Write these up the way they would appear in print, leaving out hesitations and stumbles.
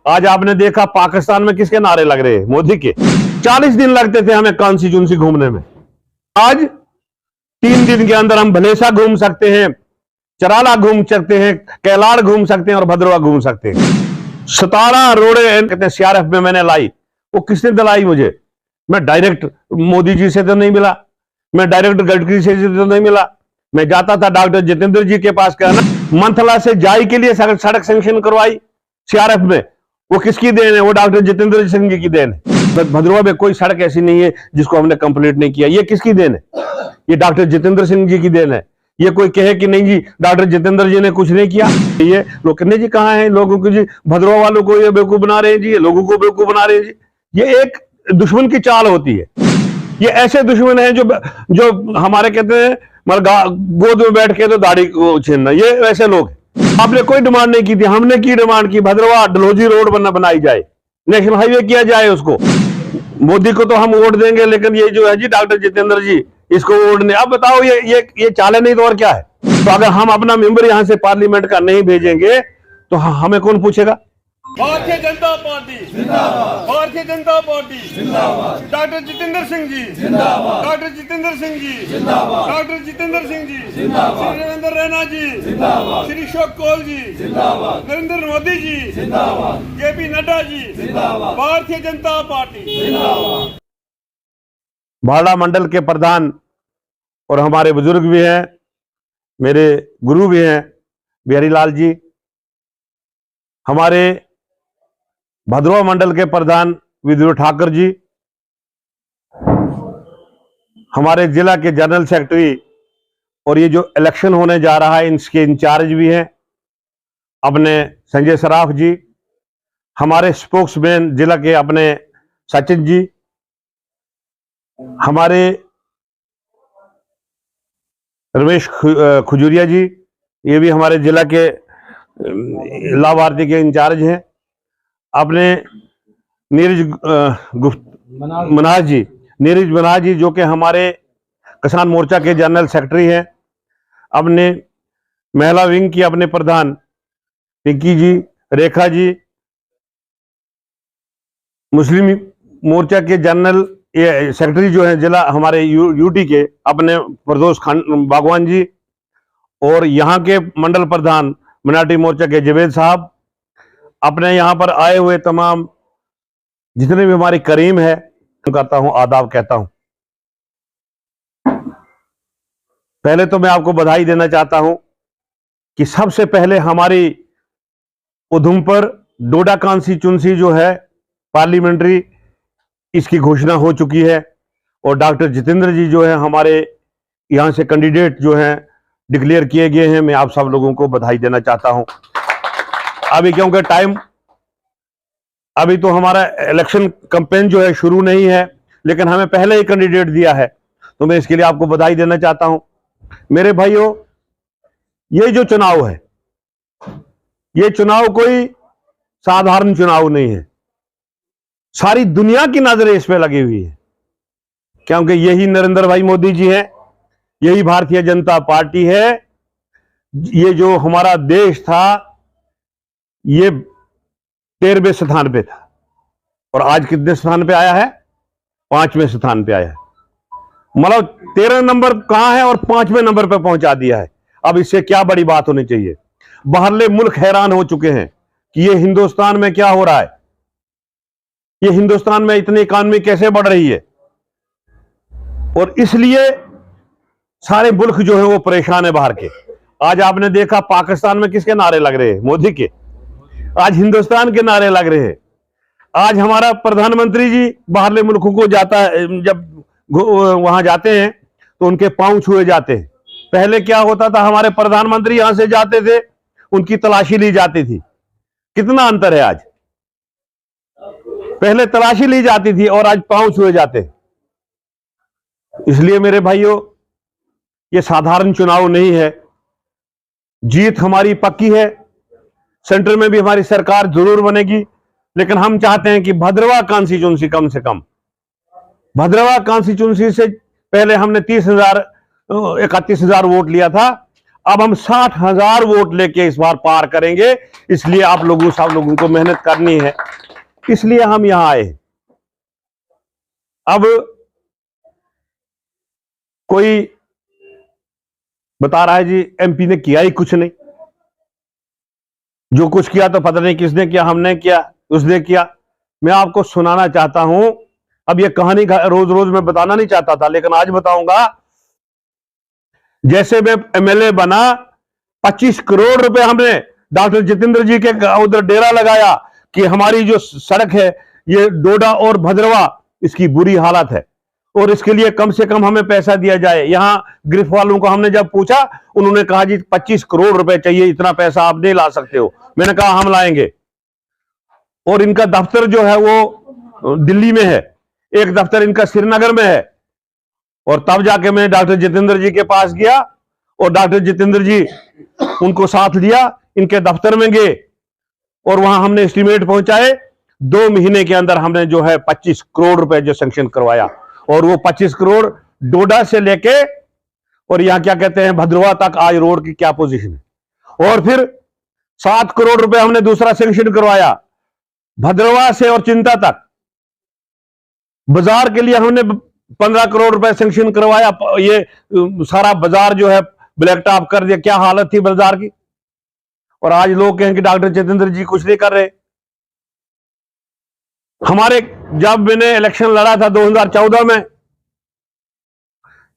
आज आपने देखा पाकिस्तान में किसके नारे लग रहे हैं? मोदी के। 40 दिन लगते थे हमें कॉन्स्टिट्यूंसी घूमने में, आज 3 दिन के अंदर हम भलेसा घूम सकते हैं, चराला घूम सकते हैं, कैलाड़ घूम सकते हैं और भद्रवा घूम सकते हैं। 17 रोडे कहते हैं सीआरएफ में मैंने लाई। वो किसने दिलाई मुझे? मैं डायरेक्ट मोदी जी से तो नहीं मिला, मैं डायरेक्ट गडकरी से तो नहीं मिला, मैं जाता था डॉक्टर जितेंद्र जी के पास। कहना मंथला से जाई के लिए सड़क सैंक्शन करवाई सीआरएफ में, वो किसकी देन है? वो डॉक्टर जितेंद्र सिंह जी की देन है। भद्रवा में कोई सड़क ऐसी नहीं है जिसको हमने कंप्लीट नहीं किया। ये किसकी देन है? ये डॉक्टर जितेंद्र सिंह जी की देन है। ये कोई कहे कि नहीं जी डॉक्टर जितेंद्र जी ने कुछ नहीं किया, ये लोग कहने जी कहां है लोगों को जी, भद्रवा वालों को ये बेवकूफ बना रहे हैं जी, ये लोगों को बेवकूफ बना रहे हैं जी। ये एक दुश्मन की चाल होती है। ये ऐसे दुश्मन है जो हमारे कहते हैं गोद में बैठ के तो दाढ़ी को छीनना, ये ऐसे लोग हैं। आपने कोई डिमांड नहीं की थी, हमने की डिमांड की भद्रवा डलहौजी रोड बनाई जाए, नेशनल हाईवे किया जाए उसको। मोदी को तो हम वोट देंगे, लेकिन ये जो है जी डॉक्टर जितेंद्र जी, इसको वोट नहीं। अब बताओ ये चाले नहीं तो और क्या है? तो अगर हम अपना मेंबर यहां से पार्लियामेंट का नहीं भेजेंगे तो हमें कौन पूछेगा? भारतीय जनता पार्टी जिंदाबाद, भारतीय जनता पार्टी जिंदाबाद, डॉक्टर जितेंद्र सिंह जी जिंदाबाद, डॉक्टर जितेंद्र सिंह जी जिंदाबाद, डॉक्टर जितेंद्र सिंह जी जिंदाबाद, श्री रविंद्र रैना जी जिंदाबाद, श्री अशोक कौल जी जिंदाबाद, नरेंद्र मोदी जी जिंदाबाद, जेपी नड्डा जी जिंदाबाद, भारतीय जनता पार्टी जिंदाबाद। भाड़ा मंडल के प्रधान और हमारे बुजुर्ग भी हैं, मेरे गुरु भी हैं बिहारी लाल जी, हमारे भद्रवा मंडल के प्रधान विद्युत ठाकर जी, हमारे जिला के जनरल सेक्रेटरी और ये जो इलेक्शन होने जा रहा है इसके इंचार्ज भी हैं अपने संजय सराफ जी, हमारे स्पोक्समैन जिला के अपने सचिन जी, हमारे रमेश खुजूरिया जी, ये भी हमारे जिला के लाभार्थी के इंचार्ज हैं, अपने नीरज मनाज जी जो कि हमारे किसान मोर्चा के जनरल सेक्रेटरी हैं, अपने महिला विंग की अपने प्रधान पिंकी जी, रेखा जी, मुस्लिम मोर्चा के जनरल सेक्रेटरी जो है जिला हमारे यूटी के अपने प्रदोष बागवान जी, और यहाँ के मंडल प्रधान मिनाटी मोर्चा के जवेद साहब, अपने यहाँ पर आए हुए तमाम जितने भी हमारी करीम है कहता हूं, आदाब कहता हूं। पहले तो मैं आपको बधाई देना चाहता हूं कि सबसे पहले हमारी उधमपुर डोडा कॉन्स्टिट्यूंसी जो है पार्लियामेंट्री, इसकी घोषणा हो चुकी है और डॉक्टर जितेंद्र जी जो है हमारे यहां से कैंडिडेट जो हैं डिक्लेयर किए गए हैं। मैं आप सब लोगों को बधाई देना चाहता हूं। अभी क्योंकि अभी तो हमारा इलेक्शन कैंपेन जो है शुरू नहीं है, लेकिन हमें पहले ही कैंडिडेट दिया है, तो मैं इसके लिए आपको बधाई देना चाहता हूं। मेरे भाइयों, ये जो चुनाव है, ये चुनाव कोई साधारण चुनाव नहीं है। सारी दुनिया की नजरें इस पे लगी हुई है, क्योंकि यही नरेंद्र भाई मोदी जी हैं, यही भारतीय जनता पार्टी है। ये जो हमारा देश था ये 13वें स्थान पे था और आज कितने स्थान पे आया है? 5वें स्थान पे आया है। मतलब 13 नंबर कहां है और 5वें नंबर पे पहुंचा दिया है। अब इससे क्या बड़ी बात होनी चाहिए? बाहरले मुल्क हैरान हो चुके हैं कि ये हिंदुस्तान में क्या हो रहा है, ये हिंदुस्तान में इतनी इकॉनमी कैसे बढ़ रही है, और इसलिए सारे मुल्क जो है वो परेशान है बाहर के। आज आपने देखा पाकिस्तान में किसके नारे लग रहे हैं? मोदी के। आज हिंदुस्तान के नारे लग रहे हैं। आज हमारा प्रधानमंत्री जी बाहरले मुल्कों को जाता है, जब वहां जाते हैं तो उनके पांव छुए जाते हैं। पहले क्या होता था, हमारे प्रधानमंत्री यहां से जाते थे, उनकी तलाशी ली जाती थी। कितना अंतर है आज? पहले तलाशी ली जाती थी और आज पांव छुए जाते हैं। इसलिए मेरे भाइयों, ये साधारण चुनाव नहीं है। जीत हमारी पक्की है, सेंटर में भी हमारी सरकार जरूर बनेगी, लेकिन हम चाहते हैं कि भद्रवा कॉन्स्टिट्यूंसी, कम से कम भद्रवा कॉन्स्टिट्यूंसी से पहले हमने 31,000 वोट लिया था, अब हम 60,000 वोट लेके इस बार पार करेंगे, इसलिए आप लोगों सब लोगों को मेहनत करनी है, इसलिए हम यहां आए। अब कोई बता रहा है जी एमपी ने किया ही कुछ नहीं, जो कुछ किया तो पता नहीं किसने किया, हमने किया, उसने किया। मैं आपको सुनाना चाहता हूं, अब ये कहानी रोज रोज मैं बताना नहीं चाहता था, लेकिन आज बताऊंगा। जैसे मैं एमएलए बना, 25 करोड़ रुपए हमने डॉक्टर जितेंद्र जी के उधर डेरा लगाया कि हमारी जो सड़क है ये डोडा और भद्रवा, इसकी बुरी हालत है और इसके लिए कम से कम हमें पैसा दिया जाए। यहां गिरफ्त वालों को हमने जब पूछा, उन्होंने कहा जी 25 करोड़ रुपए चाहिए, इतना पैसा आप नहीं ला सकते हो। मैंने कहा हम लाएंगे। और इनका दफ्तर जो है वो दिल्ली में है, एक दफ्तर इनका श्रीनगर में है। और तब जाके मैं डॉक्टर जितेंद्र जी के पास गया और डॉक्टर जितेंद्र जी उनको साथ लिया, इनके दफ्तर में गए और वहां हमने एस्टीमेट पहुंचाए। 2 महीने के अंदर हमने जो है 25 करोड़ रुपए जो सैंक्शन करवाया। और वो 25 करोड़ डोडा से लेके और यहां क्या कहते हैं भद्रवा तक आज रोड की क्या पोजीशन है। और फिर 7 करोड़ रुपए हमने दूसरा सैंक्शन करवाया भद्रवा से और चिंता तक। बाजार के लिए हमने 15 करोड़ रुपए सैंक्शन करवाया। ये सारा बाजार जो है ब्लैक टॉप कर दिया, क्या हालत थी बाजार की। और आज लोग कहें कि डॉक्टर जितेंद्र जी कुछ नहीं कर रहे। हमारे जब मैंने इलेक्शन लड़ा था 2014 में,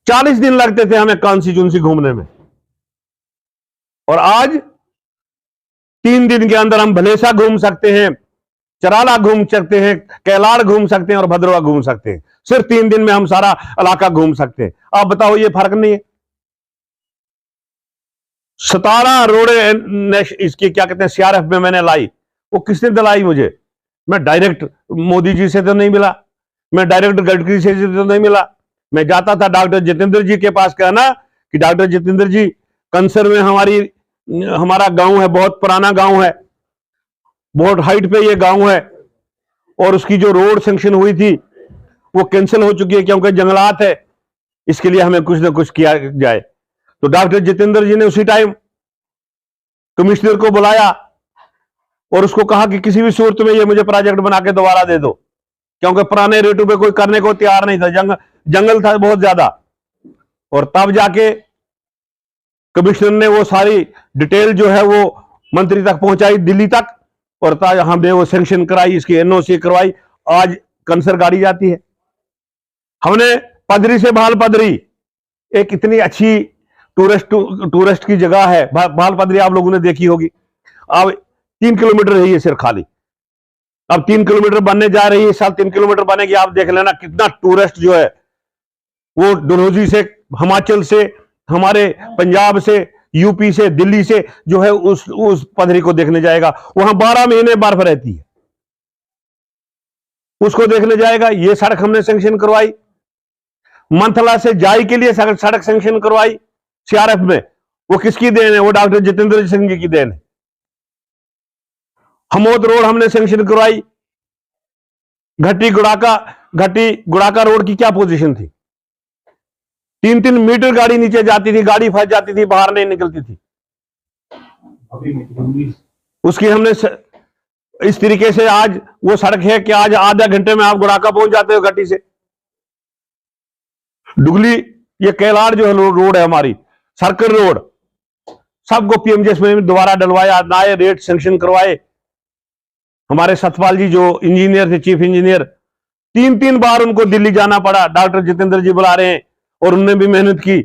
40 दिन लगते थे हमें कॉन्स्टिट्यूंसी घूमने में, और आज 3 दिन के अंदर हम भलेसा घूम सकते हैं, चराला घूम सकते हैं, कैलाड़ घूम सकते हैं और भद्रवा घूम सकते हैं। सिर्फ 3 दिन में हम सारा इलाका घूम सकते हैं। आप बताओ ये फर्क नहीं है। 17 रोडे इसकी क्या कहते हैं सीआरएफ में मैंने लाई। वो किसने दिलाई मुझे? मैं डायरेक्ट मोदी जी से तो नहीं मिला, मैं डायरेक्ट गडकरी से तो नहीं मिला। मैं जाता था डॉक्टर जितेंद्र जी के पास, कहना कि डॉक्टर जितेंद्र जी कंसर में हमारा गांव है, बहुत पुराना गांव है, बहुत हाइट पे ये गांव है, और उसकी जो रोड सैंक्शन हुई थी वो कैंसिल हो चुकी है क्योंकि जंगलात है, इसके लिए हमें कुछ ना कुछ किया जाए। तो डॉक्टर जितेंद्र जी ने उसी टाइम कमिश्नर को बुलाया और उसको कहा कि किसी भी सूरत में ये मुझे प्रोजेक्ट बना के दोबारा दे दो, क्योंकि पुराने रेटों पे कोई करने को तैयार नहीं था, जंगल था बहुत ज्यादा। और तब जाके कमिश्नर ने वो सारी डिटेल जो है वो मंत्री तक पहुंचाई, दिल्ली तक, और तब हमने वो सैंक्शन कराई, इसकी एनओसी करवाई। आज कंसर गाड़ी जाती है। हमने पदरी से भाल पदरी, एक इतनी अच्छी टूरिस्ट की जगह है भाल पदरी, आप लोगों ने देखी होगी। अब 3 किलोमीटर है ये सिर्फ खाली, अब 3 किलोमीटर बनने जा रही है, इस साल 3 किलोमीटर बनेगी। आप देख लेना कितना टूरिस्ट जो है वो डलहौजी से, हिमाचल से, हमारे पंजाब से, यूपी से, दिल्ली से जो है उस पदरी को देखने जाएगा। वहां 12 महीने बर्फ रहती है, उसको देखने जाएगा। ये सड़क हमने सैंक्शन करवाई। मंथला से जाई के लिए सड़क सैंक्शन करवाई सीआरएफ में। वो किसकी देन है? वो डॉक्टर जितेंद्र सिंह जी की देन है। हमोद रोड हमने सैंक्शन करवाई। घटी गुड़ाका रोड की क्या पोजीशन थी? 3-3 मीटर गाड़ी नीचे जाती थी, गाड़ी फंस जाती थी, बाहर नहीं निकलती थी। उसकी हमने इस तरीके से आज वो सड़क है कि आज आधा घंटे में आप गुड़ाका पहुंच जाते हो घटी से। डुगली, ये कैलाड़ जो है रोड है हमारी, सर्कल रोड, सबको पीएमजीएस में दोबारा डलवाया, नए रेट सैंक्शन करवाए। हमारे सतपाल जी जो इंजीनियर थे, चीफ इंजीनियर, 3-3 बार उनको दिल्ली जाना पड़ा। डॉक्टर जितेंद्र जी बुला रहे हैं और उन्होंने भी मेहनत की।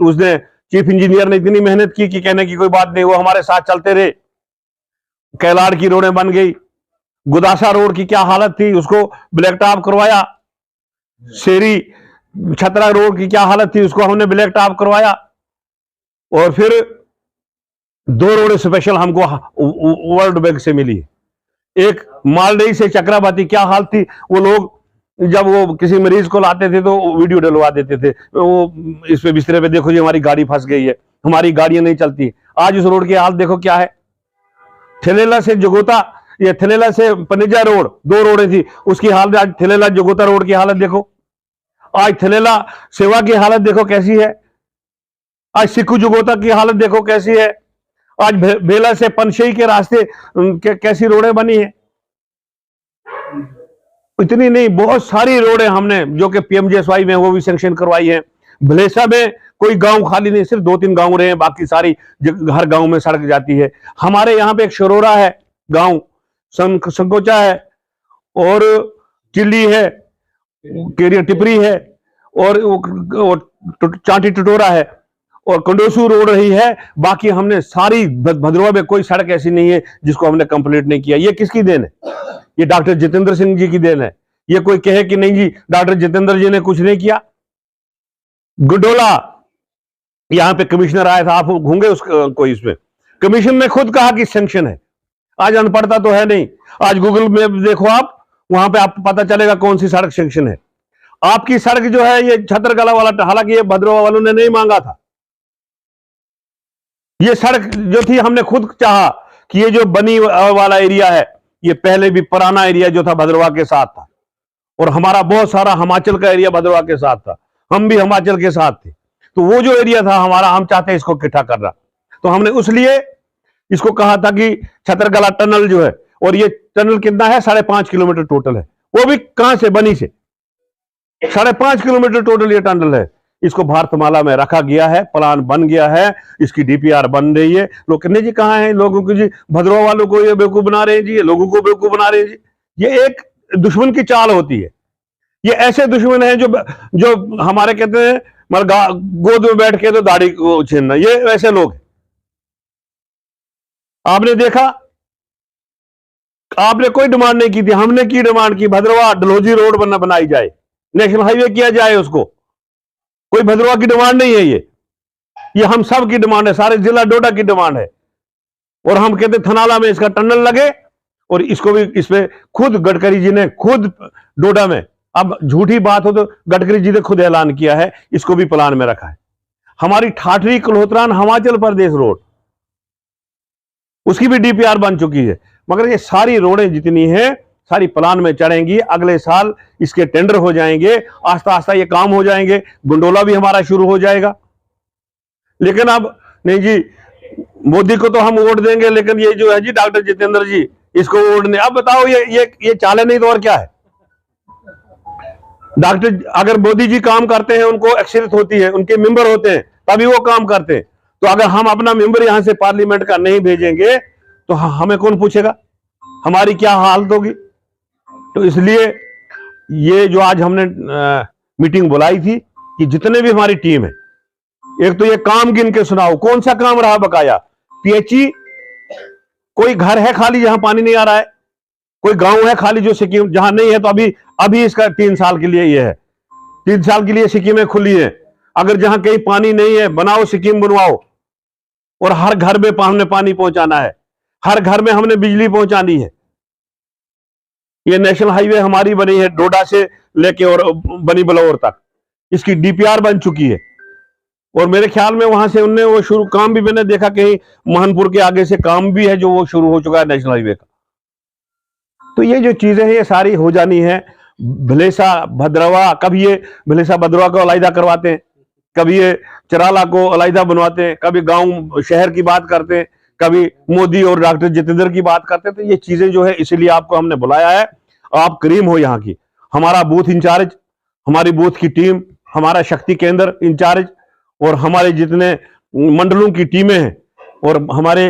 उसने चीफ इंजीनियर ने इतनी मेहनत की कि कहने की कोई बात नहीं, वो हमारे साथ चलते रहे। कैलाड़ की रोडें बन गई। गुदासा रोड की क्या हालत थी, उसको ब्लैक टॉप करवाया। शेरी छतरा रोड की क्या हालत थी, उसको हमने ब्लैक टॉप करवाया। और फिर 2 रोड स्पेशल हमको वर्ल्ड बैंक से मिली। एक मालदही से चक्राबाती, क्या हाल थी। वो लोग जब वो किसी मरीज को लाते थे तो वीडियो डलवा देते थे, वो इस पे बिस्तरे पे देखो जी हमारी गाड़ी फंस गई है, हमारी गाड़ियां नहीं चलती। आज उस रोड की हालत देखो क्या है। थलेला से जगोता, ये थलेला से पनिजा रोड, 2 रोडें थी, उसकी हालत आज थलेला जगोता रोड की हालत देखो। आज थलेला सेवा की हालत देखो कैसी है। आज सिक्कू जुगोता की हालत देखो कैसी है। आज बेला से पनशई के रास्ते कैसी रोडें बनी है। इतनी नहीं, बहुत सारी रोडें हमने जो कि पीएमजीएसवाई में वो भी सैंक्शन करवाई है। भलेसा में कोई गांव खाली नहीं, सिर्फ 2-3 गांव रहे हैं, बाकी सारी हर गांव में सड़क जाती है। हमारे यहाँ पे एक शरोरा है गांव, संकोचा है और चिल्ली है, केरिया टिपरी है और चांटी टटोरा है और कंडोसू रोड रही है। बाकी हमने सारी भद्रवा में कोई सड़क ऐसी नहीं है जिसको हमने कंप्लीट नहीं किया। ये किसकी देन है? ये डॉक्टर जितेंद्र सिंह जी की देन है। ये कोई कहे कि नहीं जी डॉक्टर जितेंद्र जी ने कुछ नहीं किया। गुडोला यहां पे कमिश्नर आया था, आप होंगे उसको, इसमें कमीशन ने खुद कहा कि सैंक्शन है। आज अनपढ़ता तो है नहीं, आज गूगल में देखो आप, वहां पे आपको पता चलेगा कौन सी सड़क सैंक्शन है। आपकी सड़क जो है ये छतरकला वाला, हालांकि ये भद्रवा वालों ने नहीं मांगा था। ये सड़क जो थी हमने खुद चाहा कि ये जो बनी वाला एरिया है ये पहले भी पुराना एरिया जो था भद्रवा के साथ था और हमारा बहुत सारा हिमाचल का एरिया भद्रवा के साथ था, हम भी हिमाचल के साथ थे। तो वो जो एरिया था हमारा, हम चाहते हैं इसको इकट्ठा करना। तो हमने उसलिए इसको कहा था कि छतरकला टनल जो है, और ये टनल कितना है, 5.5 किलोमीटर टोटल है, वो भी कहां से, बनी से 5.5 किलोमीटर टोटल ये टनल है। इसको भारतमाला में रखा गया है, प्लान बन गया है, इसकी डीपीआर बन रही है। लोग कहने जी कहां है, लोगों को जी भद्रवा वालों को ये बेवकूफ बना रहे हैं जी, ये लोगों को बेवकूफ बना रहे हैं जी। ये एक दुश्मन की चाल होती है। ये ऐसे दुश्मन हैं जो हमारे कहते हैं मतलब गोद में बैठ के तो दाढ़ी को छीनना, ये ऐसे लोग हैं। आपने देखा, आपने कोई डिमांड नहीं की थी, हमने की डिमांड की भद्रवा डलहौजी रोड बनाई जाए, नेशनल हाईवे किया जाए उसको। कोई भद्रवा की डिमांड नहीं है, ये हम सब की डिमांड है, सारे जिला डोडा की डिमांड है। और हम कहते थनाला में इसका टनल लगे और इसको भी, इसमें खुद गडकरी जी ने खुद डोडा में, अब झूठी बात हो तो गडकरी जी ने खुद ऐलान किया है, इसको भी प्लान में रखा है। हमारी ठाठरी कल्होत्रान हिमाचल प्रदेश रोड, उसकी भी डीपीआर बन चुकी है। मगर ये सारी रोडें जितनी हैं सारी प्लान में चढ़ेंगी, अगले साल इसके टेंडर हो जाएंगे, आस्ता आस्ता ये काम हो जाएंगे, गुंडोला भी हमारा शुरू हो जाएगा। लेकिन अब नहीं जी, मोदी को तो हम वोट देंगे, लेकिन ये जो है जी डॉक्टर जितेंद्र जी, इसको वोट नहीं। अब बताओ ये चाले नहीं तो और क्या है। डॉक्टर, अगर मोदी जी काम करते हैं, उनको अक्सरियत होती है, उनके मेंबर होते हैं, तभी वो काम करते हैं। तो अगर हम अपना मेंबर यहां से पार्लियामेंट का नहीं भेजेंगे तो हमें कौन पूछेगा, हमारी क्या हालत होगी। तो इसलिए ये जो आज हमने मीटिंग बुलाई थी कि जितने भी हमारी टीम है, एक तो ये काम गिन के सुनाओ, कौन सा काम रहा बकाया। पीएचई, कोई घर है खाली जहां पानी नहीं आ रहा है, कोई गांव है खाली जो स्कीम जहां नहीं है, तो अभी इसका 3 साल के लिए ये है, 3 साल के लिए स्कीमें खुली है। अगर जहां कहीं पानी नहीं है, बनाओ स्कीम, बनवाओ। और हर घर में हमने पानी पहुंचाना है, हर घर में हमने बिजली पहुंचानी है। ये नेशनल हाईवे हमारी बनी है डोडा से लेके और बनी बलौर तक, इसकी डीपीआर बन चुकी है। और मेरे ख्याल में वहां से उनने वो शुरू काम भी, मैंने देखा कहीं महनपुर के आगे से काम भी है जो वो शुरू हो चुका है नेशनल हाईवे का। तो ये जो चीजें हैं ये सारी हो जानी है। भलेसा भद्रवा, कभी ये भलेसा भद्रवा को अलहदा करवाते हैं, कभी ये चराला को अलहदा बनवाते हैं, कभी गांव शहर की बात करते हैं, कभी मोदी और डॉक्टर जितेंद्र की बात करते हैं। तो ये चीजें जो है, इसलिए आपको हमने बुलाया है, आप करीम हो यहाँ की। हमारा बूथ इंचार्ज, हमारी बूथ की टीम, हमारा शक्ति केंद्र इंचार्ज और हमारे जितने मंडलों की टीमें हैं और हमारे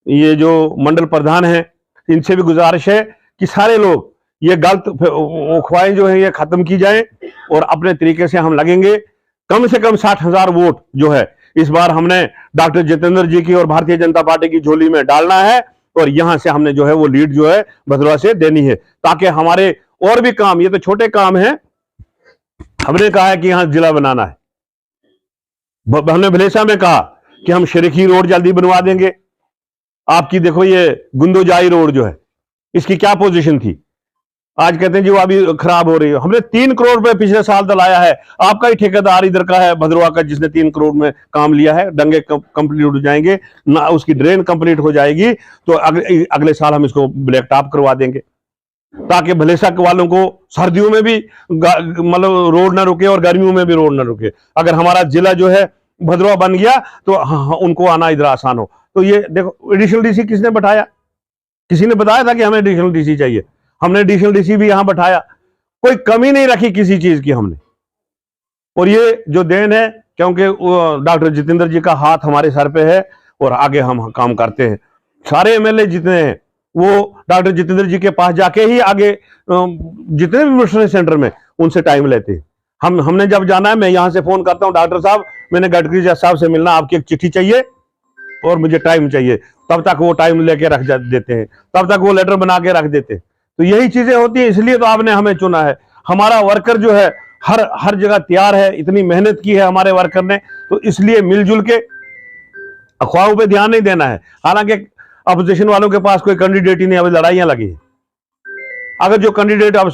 ये जो मंडल प्रधान हैं, इनसे भी गुजारिश है कि सारे लोग ये गलत अफवाहें जो है ये खत्म की जाए और अपने तरीके से हम लगेंगे। कम से कम 60,000 वोट जो है इस बार हमने डॉक्टर जितेंद्र जी की और भारतीय जनता पार्टी की झोली में डालना है और यहां से हमने जो है वो लीड जो है भद्रवा से देनी है, ताकि हमारे और भी काम, ये तो छोटे काम हैं, हमने कहा है कि यहां जिला बनाना है। हमने भलेसा में कहा कि हम शरीखी रोड जल्दी बनवा देंगे। आपकी देखो ये गुंदोजाई रोड जो है, इसकी क्या पोजीशन थी, आज कहते हैं जी वो अभी खराब हो रही है। हमने 3 करोड़ रुपए पिछले साल दिलाया है, आपका ही ठेकेदार इधर का है भद्रवा का, जिसने 3 करोड़ में काम लिया है। डंगे कंप्लीट हो जाएंगे ना, उसकी ड्रेन कंप्लीट हो जाएगी तो अगले साल हम इसको ब्लैक टॉप करवा देंगे, ताकि भलेसा वालों को सर्दियों में भी मतलब रोड ना रुके और गर्मियों में भी रोड ना रुके। अगर हमारा जिला जो है भद्रवा बन गया तो उनको आना इधर आसान हो। तो ये देखो एडिशनल डीसी किसने बैठाया? किसी ने बताया था कि हमें एडिशनल डीसी चाहिए? हमने एडिशनल डीसी भी यहां बैठाया, कोई कमी नहीं रखी किसी चीज की हमने। और ये जो देन है, क्योंकि डॉक्टर जितेंद्र जी का हाथ हमारे सर पे है और आगे हम काम करते हैं। सारे एमएलए जितने हैं वो डॉक्टर जितेंद्र जी के पास जाके ही आगे जितने भी मिशनरी सेंटर में उनसे टाइम लेते हैं। हमने जब जाना है, मैं यहां से फोन करता हूं, डॉक्टर साहब मैंने गडकरी साहब से मिलना, आपकी एक चिट्ठी चाहिए और मुझे टाइम चाहिए, तब तक वो टाइम लेके रख देते हैं, तब तक वो लेटर बना के रख देते हैं। तो यही चीजें होती हैं, इसलिए तो आपने हमें चुना है। हमारा वर्कर जो है हर जगह तैयार है, इतनी मेहनत की है हमारे वर्कर ने, तो इसलिए मिलजुल के अफवाहों पे ध्यान नहीं देना है। हालांकि अपोजिशन वालों के पास कोई कैंडिडेट ही नहीं, अभी लड़ाइयां लगी है। अगर जो कैंडिडेट अब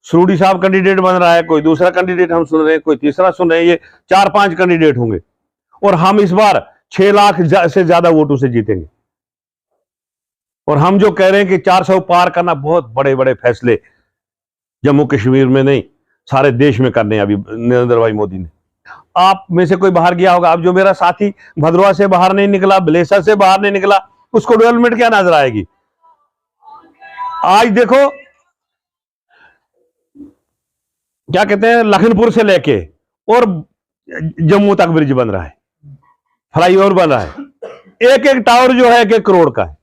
सरूड़ी साहब कैंडिडेट बन रहा है, कोई दूसरा कैंडिडेट हम सुन रहे हैं, कोई तीसरा सुन रहे हैं, ये 4-5 कैंडिडेट होंगे और हम इस बार 6 लाख से ज्यादा वोटों से जीतेंगे। और हम जो कह रहे हैं कि 400 पार करना, बहुत बड़े बड़े फैसले जम्मू कश्मीर में नहीं सारे देश में करने हैं अभी नरेंद्र भाई मोदी ने। आप में से कोई बाहर गया होगा, अब जो मेरा साथी भद्रवा से बाहर नहीं निकला, बलेसर से बाहर नहीं निकला, उसको डेवलपमेंट क्या नजर आएगी? आज देखो क्या कहते हैं, लखनपुर से लेके और जम्मू तक ब्रिज बन रहा है, फ्लाईओवर बन रहा है। एक एक टावर जो है 1-1 करोड़ का है,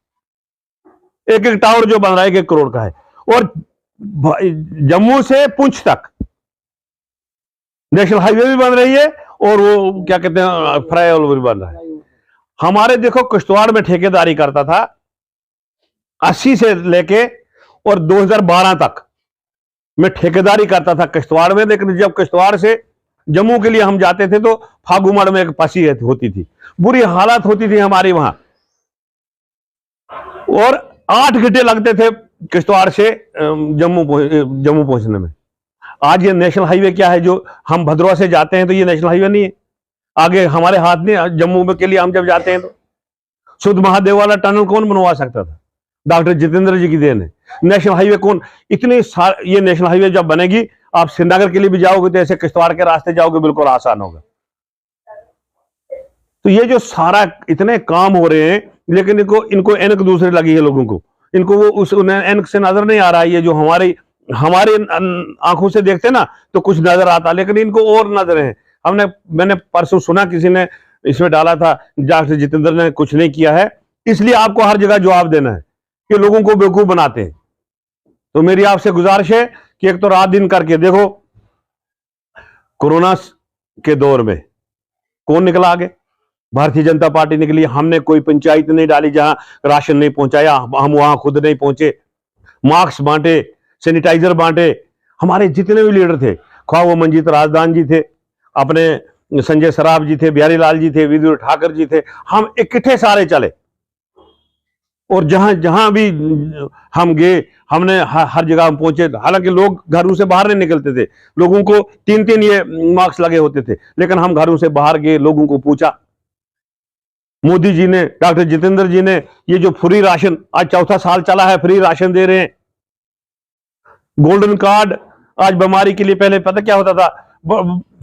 एक एक टावर जो बन रहा है 1-1 करोड़ का है। और जम्मू से पुंछ तक नेशनल हाईवे भी बन रही है और वो क्या कहते हैं फ्लाईओवर भी बन रहा है। हमारे देखो किश्तवाड़ में ठेकेदारी करता था 80 से लेके और 2012 तक मैं ठेकेदारी करता था किश्तवाड़ में। लेकिन जब किश्तवाड़ से जम्मू के लिए हम जाते थे तो फागुमड़ में एक पसी होती थी, बुरी हालत होती थी हमारी वहां, और 8 घंटे लगते थे किश्तवाड़ से जम्मू पहुंचने में। आज ये नेशनल हाईवे क्या है, जो हम भद्रवा से जाते हैं तो ये नेशनल हाईवे नहीं है, आगे हमारे हाथ नहीं। जम्मू के लिए हम जब जाते हैं तो शुद्ध महादेव वाला टनल कौन बनवा सकता था? डॉक्टर जितेंद्र जी की देन है। नेशनल हाईवे कौन, इतने ये नेशनल हाईवे जब बनेगी, आप श्रीनगर के लिए भी जाओगे तो ऐसे किश्तवाड़ के रास्ते जाओगे, बिल्कुल आसान होगा। तो ये जो सारा इतने काम हो रहे हैं, लेकिन इनको एनक दूसरे लगी है लोगों को, इनको वो उस एनक से नजर नहीं आ रहा है। ये जो हमारे आंखों से देखते ना तो कुछ नजर आता, लेकिन इनको और नजर है। मैंने परसों सुना किसी ने इसमें डाला था, डॉक्टर जितेंद्र ने कुछ नहीं किया है, इसलिए आपको हर जगह जवाब देना है कि लोगों को बेवकूफ बनाते हैं। तो मेरी आपसे गुजारिश है कि एक तो रात दिन करके देखो, कोरोना के दौर में कौन निकला आगे? भारतीय जनता पार्टी निकली। हमने कोई पंचायत नहीं डाली जहां राशन नहीं पहुंचाया, हम वहां खुद नहीं पहुंचे, मास्क बांटे, सैनिटाइजर बांटे। हमारे जितने भी लीडर थे, ख्वाह वो मंजीत राजदान जी थे, अपने संजय सराफ जी थे, बिहारी लाल जी थे, विदुर ठाकर जी थे, हम इकट्ठे सारे चले और जहां जहां भी हम गए हमने हर जगह हम पहुंचे। हालांकि लोग घरों से बाहर नहीं निकलते थे, लोगों को 3-3 ये मास्क लगे होते थे, लेकिन हम घरों से बाहर गए, लोगों को पूछा। मोदी जी ने, डॉक्टर जितेंद्र जी ने ये जो फ्री राशन आज 4था साल चला है, फ्री राशन दे रहे हैं। गोल्डन कार्ड, आज बीमारी के लिए पहले पता क्या होता था,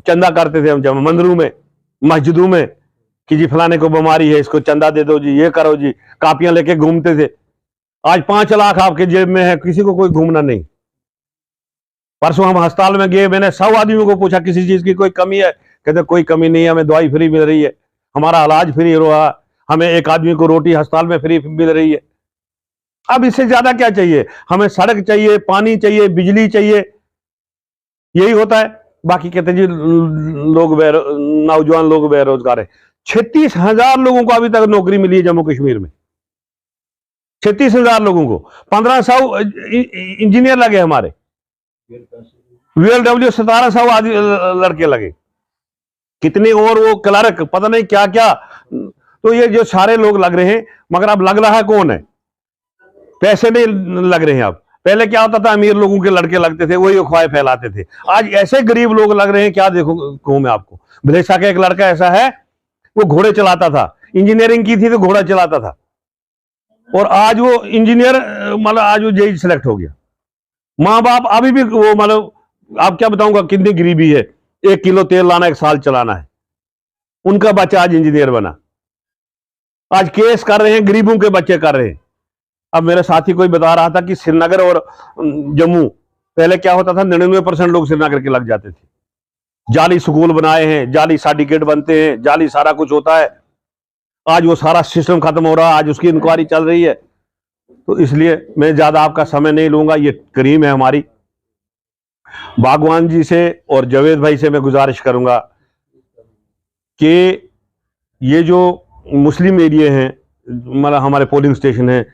चंदा करते थे हम जब मंदिरों में, मस्जिदों में, कि जी फलाने को बीमारी है, इसको चंदा दे दो जी, ये करो जी, कापियां लेके घूमते थे। आज 5 लाख आपके जेब में है, किसी को कोई घूमना नहीं। परसों हम अस्पताल में गए, मैंने 100 आदमियों को पूछा किसी चीज की कोई कमी है? कहते कोई कमी नहीं है, हमें दवाई फ्री मिल रही है, हमारा इलाज फ्री हो रहा, हमें एक आदमी को रोटी अस्पताल में फ्री मिल रही है। अब इससे ज्यादा क्या चाहिए? हमें सड़क चाहिए, पानी चाहिए, बिजली चाहिए, यही होता है। बाकी कहते जी नौजवान लोग बेरोजगार है। 36,000 लोगों को अभी तक नौकरी मिली है जम्मू कश्मीर में, 36,000 लोगों को। 1500 इंजीनियर लगे हमारे, VLW 1700 लड़के लगे, कितने और वो क्लर्क, पता नहीं क्या क्या। तो ये जो सारे लोग लग रहे हैं, मगर अब लग रहा है कौन है? पैसे नहीं लग रहे हैं अब। पहले क्या होता था, अमीर लोगों के लड़के लगते थे, वही अफवाहें फैलाते थे। आज ऐसे गरीब लोग लग रहे हैं, क्या देखो कहूं मैं आपको। भलेसा का एक लड़का ऐसा है, वो घोड़े चलाता था, इंजीनियरिंग की थी तो घोड़ा चलाता था, और आज वो इंजीनियर, मतलब आज वो जेई सेलेक्ट हो गया। माँ बाप अभी भी वो, मतलब आप क्या बताऊंगा कितनी गरीबी है, 1 किलो तेल लाना 1 साल चलाना है। उनका बच्चा आज इंजीनियर बना। आज केस कर रहे हैं, गरीबों के बच्चे कर रहे हैं। अब मेरे साथी कोई बता रहा था कि श्रीनगर और जम्मू, पहले क्या होता था, 99% लोग श्रीनगर के लग जाते थे। जाली स्कूल बनाए हैं, जाली सर्टिफिकेट बनते हैं, जाली सारा कुछ होता है। आज वो सारा सिस्टम खत्म हो रहा है, आज उसकी इंक्वायरी चल रही है। तो इसलिए मैं ज्यादा आपका समय नहीं लूंगा। ये करीम है हमारी। बागवान जी से और जावेद भाई से मैं गुजारिश करूंगा कि ये जो मुस्लिम एरिया हैं, मतलब हमारे पोलिंग स्टेशन हैं,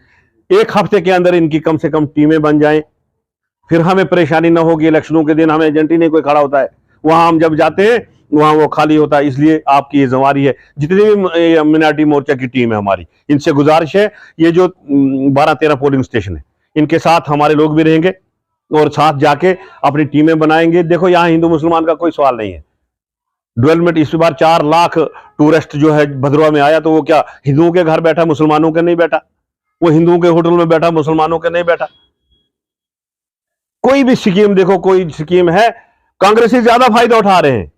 1 हफ्ते के अंदर इनकी कम से कम टीमें बन जाएं। फिर हमें परेशानी ना होगी। इलेक्शनों के दिन हमें एजेंट ही नहीं कोई खड़ा होता है, वहां हम जब जाते हैं वहां वो खाली होता है। इसलिए आपकी ये जिम्मेदारी है, जितनी भी मिनारिटी मोर्चा की टीम है हमारी, इनसे गुजारिश है, ये जो 12-13 पोलिंग स्टेशन है, इनके साथ हमारे लोग भी रहेंगे और साथ जाके अपनी टीमें बनाएंगे। देखो, यहाँ हिंदू मुसलमान का कोई सवाल नहीं है। डेवलपमेंट इस बार 4 लाख टूरिस्ट जो है भद्रवा में आया, तो वो क्या हिंदुओं के घर बैठा, मुसलमानों के नहीं बैठा? वो हिंदुओं के होटल में बैठा, मुसलमानों के नहीं बैठा। कोई भी स्कीम देखो, कोई स्कीम है, कांग्रेसी ज्यादा फायदा उठा रहे हैं।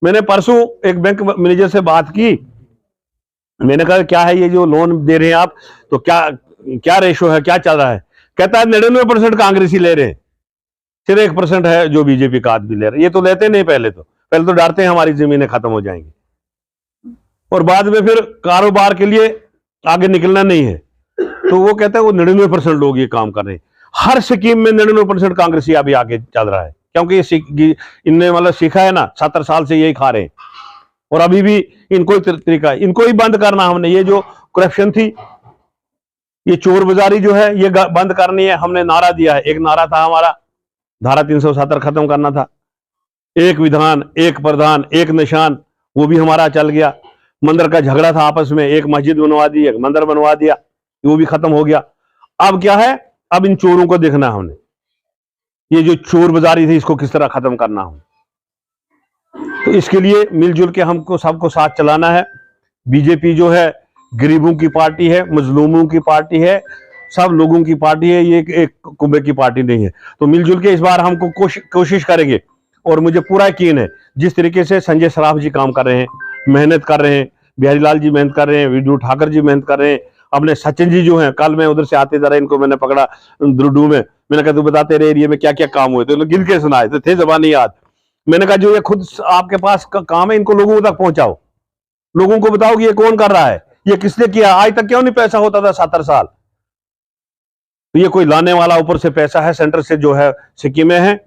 मैंने परसों एक बैंक मैनेजर से बात की, मैंने कहा क्या है ये जो लोन दे रहे हैं आप, तो क्या क्या रेशो है, क्या चल रहा है? कहता है 99% कांग्रेसी ले रहे हैं, सिर्फ 1% है जो बीजेपी का आदमी ले रहे हैं। ये तो लेते नहीं, पहले तो डरते हैं हमारी जमीनें खत्म हो जाएंगी, और बाद में फिर कारोबार के लिए आगे निकलना नहीं है। तो वो कहता है वो 99% लोग ये काम कर रहे हैं। हर स्कीम में 99% कांग्रेसी अभी आगे चल रहा है, क्योंकि इनने मतलब सीखा है ना, 70 साल से यही खा रहे हैं। और अभी भी इनको ही तरीका है, इनको ही बंद करना हमने। ये जो करप्शन थी, ये चोर बाजारी जो है, ये बंद करनी है। हमने नारा दिया है, एक नारा था हमारा, धारा 370 खत्म करना था। एक विधान, एक प्रधान, एक निशान, वो भी हमारा चल गया। मंदिर का झगड़ा था आपस में, एक मस्जिद बनवा दी, एक मंदिर बनवा दिया, वो भी खत्म हो गया। अब क्या है, अब इन चोरों को देखना हमने, ये जो चोर बाजारी थी इसको किस तरह खत्म करना हो। तो इसके लिए मिलजुल के हमको सबको साथ चलाना है। बीजेपी जो है गरीबों की पार्टी है, मजलूमों की पार्टी है, सब लोगों की पार्टी है, ये एक कुंबे की पार्टी नहीं है। तो मिलजुल के इस बार हमको कोशिश करेंगे। और मुझे पूरा यकीन है, जिस तरीके से संजय सराफ जी काम कर रहे हैं, मेहनत कर रहे हैं, बिहारी लाल जी मेहनत कर रहे हैं, विष्णु ठाकर जी मेहनत कर रहे हैं, अपने सचिन जी जो हैं, कल मैं उधर से आते जरा इनको मैंने पकड़ा दुरुडू में, मैंने कहा तू बता तेरे एरिया में क्या क्या काम हुए, तो गिन के सुनाए, तो थे जबानी याद। मैंने कहा जो ये खुद आपके पास काम है, इनको लोगों तक पहुंचाओ, लोगों को बताओ कि ये कौन कर रहा है, ये किसने किया, आज तक क्यों नहीं पैसा होता था 70 साल। तो ये कोई लाने वाला ऊपर से पैसा है, सेंटर से जो है स्कीमें हैं।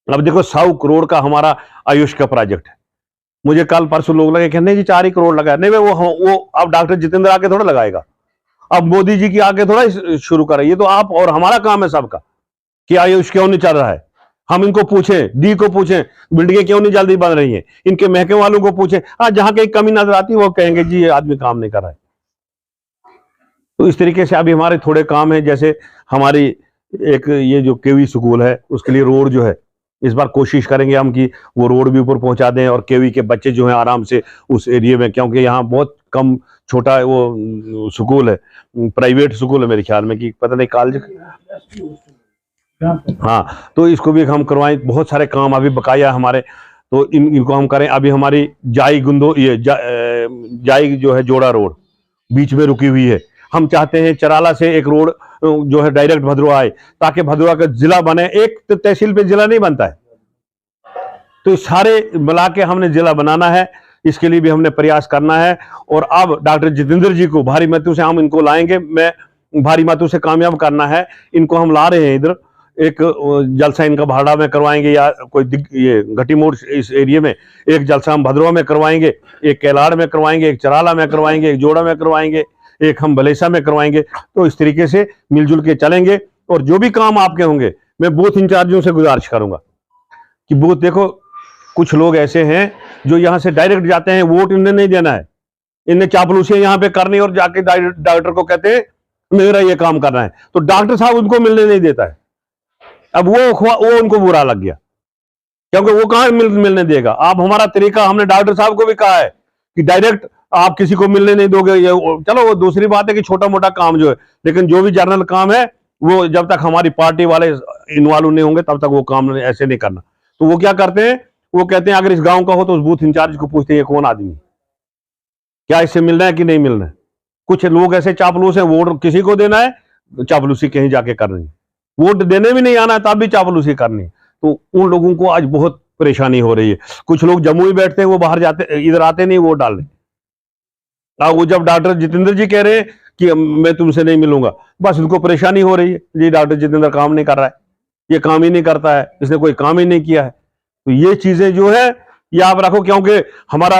अब देखो 100 करोड़ का हमारा आयुष का प्रोजेक्ट है। मुझे कल परसों लोग लगे कि नहीं जी 4 ही करोड़ लगा, नहीं वो अब डॉक्टर जितेंद्र आके थोड़ा लगाएगा, अब मोदी जी की आके थोड़ा शुरू करे। ये तो आप और हमारा काम है सबका कि आयुष क्यों नहीं चल रहा है। हम इनको पूछें, डी को पूछें बिल्डिंगें क्यों नहीं जल्दी बन रही हैं, इनके महकमे वालों को पूछें, आज जहां कहीं कमी नजर आती है वो कहेंगे जी ये आदमी काम नहीं कर रहा है। तो इस तरीके से अभी हमारे थोड़े काम है, जैसे हमारी एक ये जो केवी स्कूल है उसके लिए रोड जो है, इस बार कोशिश करेंगे हम कि वो रोड भी ऊपर पहुंचा दें और केवी के बच्चे जो हैं आराम से उस एरिया में, क्योंकि यहाँ बहुत कम छोटा वो स्कूल है, प्राइवेट स्कूल है मेरे ख्याल में, कि पता नहीं कॉलेज, हाँ, तो इसको भी हम करवाएं। बहुत सारे काम अभी बकाया हमारे, तो इनको हम करें। अभी हमारी जाई जो है जोड़ा रोड बीच में रुकी हुई है, हम चाहते हैं चराला से एक रोड जो है डायरेक्ट भद्रवा आए, ताकि भद्रवा का जिला बने। एक तो तहसील पे जिला नहीं बनता है, तो सारे मिला के हमने जिला बनाना है, इसके लिए भी हमने प्रयास करना है। और अब डॉक्टर जितेंद्र जी को भारी मतों से हम इनको लाएंगे, मैं भारी मतों से कामयाब करना है इनको। हम ला रहे हैं इधर, एक जलसा इनका भाड़ा में करवाएंगे, या कोई ये घटी मोड़ इस एरिया में एक जलसा हम भद्रवा में करवाएंगे, एक कैलाड़ में करवाएंगे, एक चराला में करवाएंगे, एक जोड़ा में करवाएंगे, एक हम बलेसा में करवाएंगे। तो इस तरीके से मिलजुल के चलेंगे। और जो भी काम आपके होंगे, मैं बूथ इंचार्जों से गुजारिश करूंगा कि बूथ, देखो कुछ लोग ऐसे हैं जो यहां से डायरेक्ट जाते हैं, वोट इन्हें नहीं देना है, इन्हें चापलूसियां यहां पे करनी और जाके डॉक्टर को कहते हैं मेरा ये काम करना है, तो डॉक्टर साहब उनको मिलने नहीं देता है। अब वो उनको बुरा लग गया, क्योंकि वो कहां मिलने देगा। आप हमारा तरीका, हमने डॉक्टर साहब को भी कहा है कि डायरेक्ट आप किसी को मिलने नहीं दोगे। ये चलो वो दूसरी बात है कि छोटा मोटा काम जो है, लेकिन जो भी जर्नल काम है वो जब तक हमारी पार्टी वाले इन्वॉल्व नहीं होंगे तब तक वो काम ऐसे नहीं करना। तो वो क्या करते हैं, वो कहते हैं अगर इस गांव का हो तो उस बूथ इंचार्ज को पूछते हैं ये कौन आदमी, क्या इससे मिलना है कि नहीं मिलना है। कुछ लोग ऐसे चापलूस हैं, वोट किसी को देना है, चापलूसी कहीं जाके करनी, वोट देने भी नहीं आना है तब भी चापलूसी करनी। तो उन लोगों को आज बहुत परेशानी हो रही है। कुछ लोग जम्मू ही बैठते हैं, वो बाहर जाते, इधर आते नहीं वोट डालने। वो जब डॉक्टर जितेंद्र जी कह रहे हैं कि मैं तुमसे नहीं मिलूंगा, बस उनको परेशानी हो रही है, ये डॉक्टर जितेंद्र काम नहीं कर रहा है, ये काम ही नहीं करता है, इसने कोई काम ही नहीं किया है। तो ये चीजें जो है ये आप रखो, क्योंकि हमारा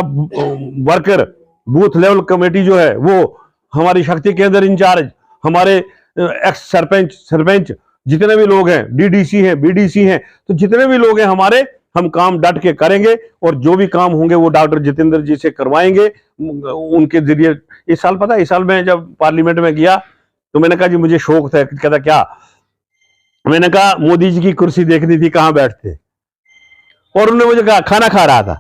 वर्कर बूथ लेवल कमेटी जो है वो हमारी शक्ति केंद्र इंचार्ज, हमारे एक्स सरपंच जितने भी लोग हैं, डीडीसी हैं, बीडीसी हैं, तो जितने भी लोग हैं हमारे, हम काम डट के करेंगे और जो भी काम होंगे वो डॉक्टर जितेंद्र जी से करवाएंगे उनके जरिए। इस साल पता है, इस साल मैं जब पार्लियामेंट में गया तो मैंने कहा जी मुझे शौक था, कहता क्या, मैंने कहा मोदी जी की कुर्सी देखनी थी कहां बैठते, और उन्होंने मुझे कहा खाना खा रहा था,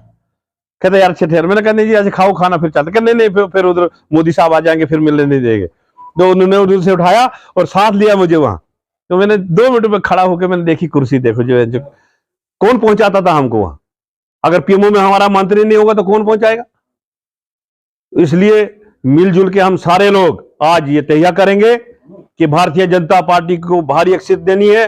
कहते यार अच्छे ठहर। मैंने कहा नहीं जी ऐसे खाओ खाना फिर चलते, कहते नहीं फिर उधर मोदी साहब आ जाएंगे फिर मिलने नहीं देंगे। तो उन्होंने उधर से उठाया और साथ लिया मुझे वहां। तो मैंने 2 मिनट में खड़ा होकर मैंने देखी कुर्सी, देखो जो कौन पहुंचाता था हमको वहां। अगर पीएमओ में हमारा मंत्री नहीं होगा तो कौन पहुंचाएगा। इसलिए मिलजुल के हम सारे लोग आज ये तय करेंगे कि भारतीय जनता पार्टी को भारी एक सीट देनी है।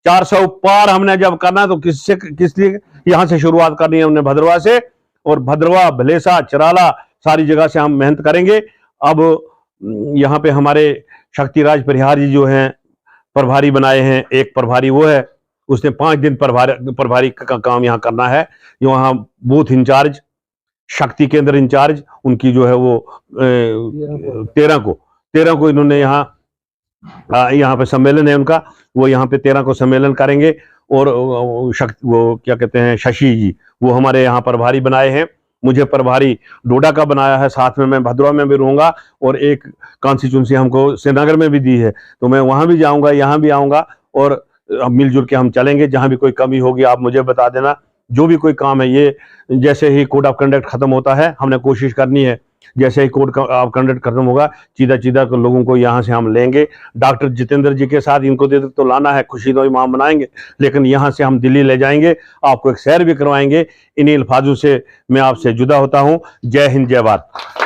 400 पार हमने जब करना है तो किस लिए यहां से शुरुआत करनी है, हमने भद्रवा से, और भद्रवा भलेसा चराला सारी जगह से हम मेहनत करेंगे। अब यहाँ पे हमारे शक्तिराज परिहार जी जो हैं प्रभारी बनाए हैं, एक प्रभारी वो है, उसने 5 दिन प्रभारी का काम यहाँ करना है। यहाँ बूथ इंचार्ज, शक्ति केंद्र इंचार्ज, उनकी जो है वो 13 को इन्होंने यहाँ पे सम्मेलन है उनका, वो यहाँ पे 13 को सम्मेलन करेंगे। और वो क्या कहते हैं, शशि जी, वो हमारे यहाँ प्रभारी बनाए हैं। मुझे प्रभारी डोडा का बनाया है, साथ में मैं भद्रवा में भी रहूंगा, और एक कॉन्स्टिट्यूंसी हमको श्रीनगर में भी दी है, तो मैं वहां भी जाऊंगा, यहाँ भी आऊंगा, और मिलजुल के हम चलेंगे। जहां भी कोई कमी होगी आप मुझे बता देना, जो भी कोई काम है, ये जैसे ही कोड ऑफ कंडक्ट खत्म होता है हमने कोशिश करनी है, जैसे ही कोड ऑफ कंडक्ट खत्म होगा सीधा लोगों को यहाँ से हम लेंगे। डॉक्टर जितेंद्र जी के साथ इनको दे तो लाना है, खुशी तो इमाम मनाएंगे, लेकिन यहाँ से हम दिल्ली ले जाएंगे, आपको एक सैर भी करवाएंगे। इन्हीं अल्फाजों से मैं आपसे जुदा होता हूँ। जय हिंद, जय भारत।